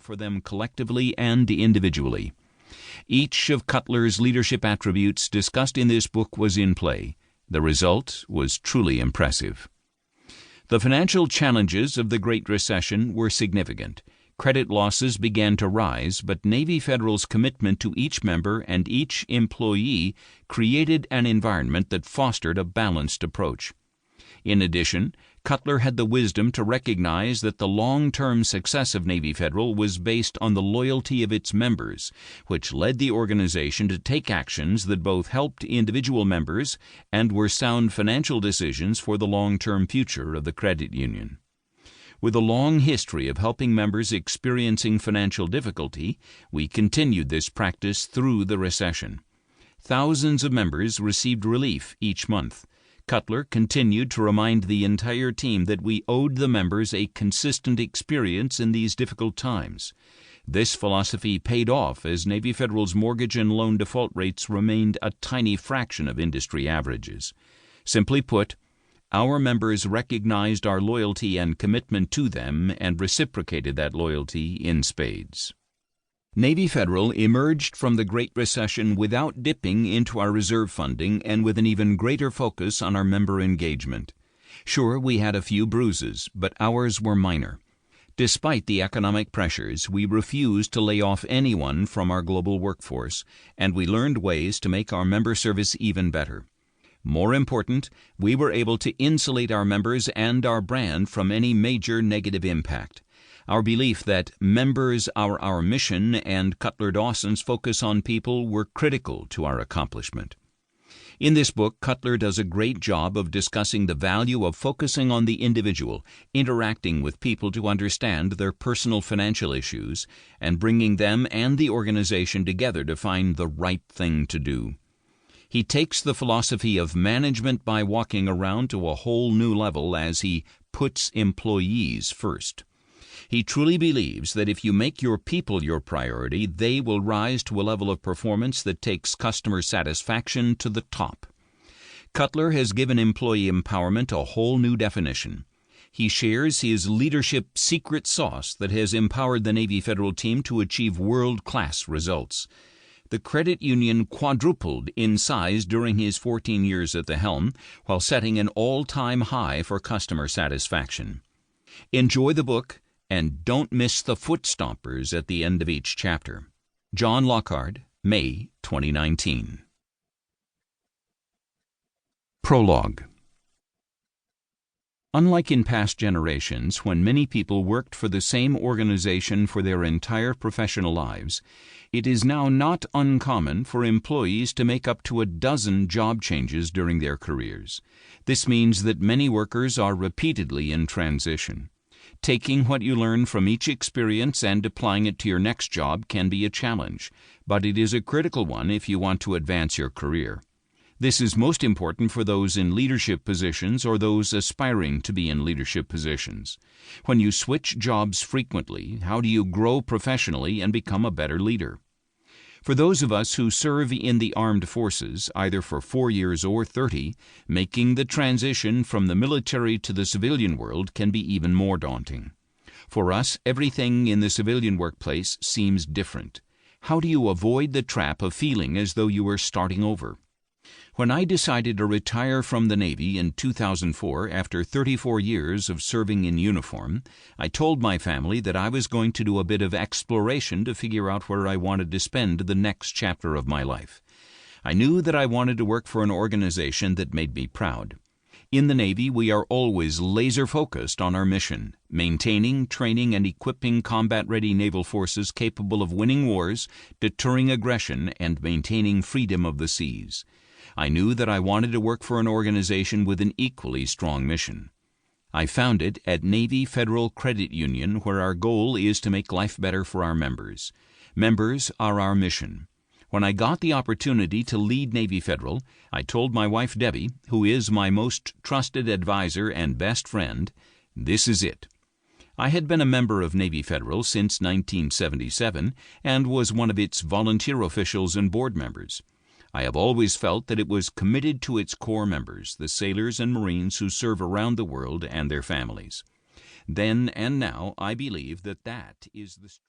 for them collectively and individually. Each of Cutler's leadership attributes discussed in this book was in play. The result was truly impressive. The financial challenges of the Great Recession were significant. Credit losses began to rise, but Navy Federal's commitment to each member and each employee created an environment that fostered a balanced approach. In addition, Cutler had the wisdom to recognize that the long-term success of Navy Federal was based on the loyalty of its members, which led the organization to take actions that both helped individual members and were sound financial decisions for the long-term future of the credit union. With a long history of helping members experiencing financial difficulty, we continued this practice through the recession. Thousands of members received relief each month. Cutler continued to remind the entire team that we owed the members a consistent experience in these difficult times. This philosophy paid off as Navy Federal's mortgage and loan default rates remained a tiny fraction of industry averages. Simply put, our members recognized our loyalty and commitment to them and reciprocated that loyalty in spades. Navy Federal emerged from the Great Recession without dipping into our reserve funding and with an even greater focus on our member engagement. Sure, we had a few bruises, but ours were minor. Despite the economic pressures, we refused to lay off anyone from our global workforce, and we learned ways to make our member service even better. More important, we were able to insulate our members and our brand from any major negative impact. Our belief that members are our mission and Cutler Dawson's focus on people were critical to our accomplishment. In this book, Cutler does a great job of discussing the value of focusing on the individual, interacting with people to understand their personal financial issues, and bringing them and the organization together to find the right thing to do. He takes the philosophy of management by walking around to a whole new level as he puts employees first. He truly believes that if you make your people your priority, they will rise to a level of performance that takes customer satisfaction to the top. Cutler has given employee empowerment a whole new definition. He shares his leadership secret sauce that has empowered the Navy Federal team to achieve world-class results. The credit union quadrupled in size during his 14 years at the helm, while setting an all-time high for customer satisfaction. Enjoy the book, and don't miss the foot stompers at the end of each chapter. John Lockhart, May 2019. Prologue. Unlike in past generations, when many people worked for the same organization for their entire professional lives, it is now not uncommon for employees to make up to a dozen job changes during their careers. This means that many workers are repeatedly in transition. Taking what you learn from each experience and applying it to your next job can be a challenge, but it is a critical one if you want to advance your career. This is most important for those in leadership positions or those aspiring to be in leadership positions. When you switch jobs frequently, how do you grow professionally and become a better leader? For those of us who serve in the armed forces, either for 4 years or 30, making the transition from the military to the civilian world can be even more daunting. For us, everything in the civilian workplace seems different. How do you avoid the trap of feeling as though you were starting over? When I decided to retire from the Navy in 2004 after 34 years of serving in uniform, I told my family that I was going to do a bit of exploration to figure out where I wanted to spend the next chapter of my life. I knew that I wanted to work for an organization that made me proud. In the Navy, we are always laser-focused on our mission, maintaining, training, and equipping combat-ready naval forces capable of winning wars, deterring aggression, and maintaining freedom of the seas. I knew that I wanted to work for an organization with an equally strong mission. I found it at Navy Federal Credit Union, where our goal is to make life better for our members. Members are our mission. When I got the opportunity to lead Navy Federal, I told my wife Debbie, who is my most trusted advisor and best friend, this is it. I had been a member of Navy Federal since 1977 and was one of its volunteer officials and board members. I have always felt that it was committed to its core members, the sailors and Marines who serve around the world and their families. Then and now, I believe that is the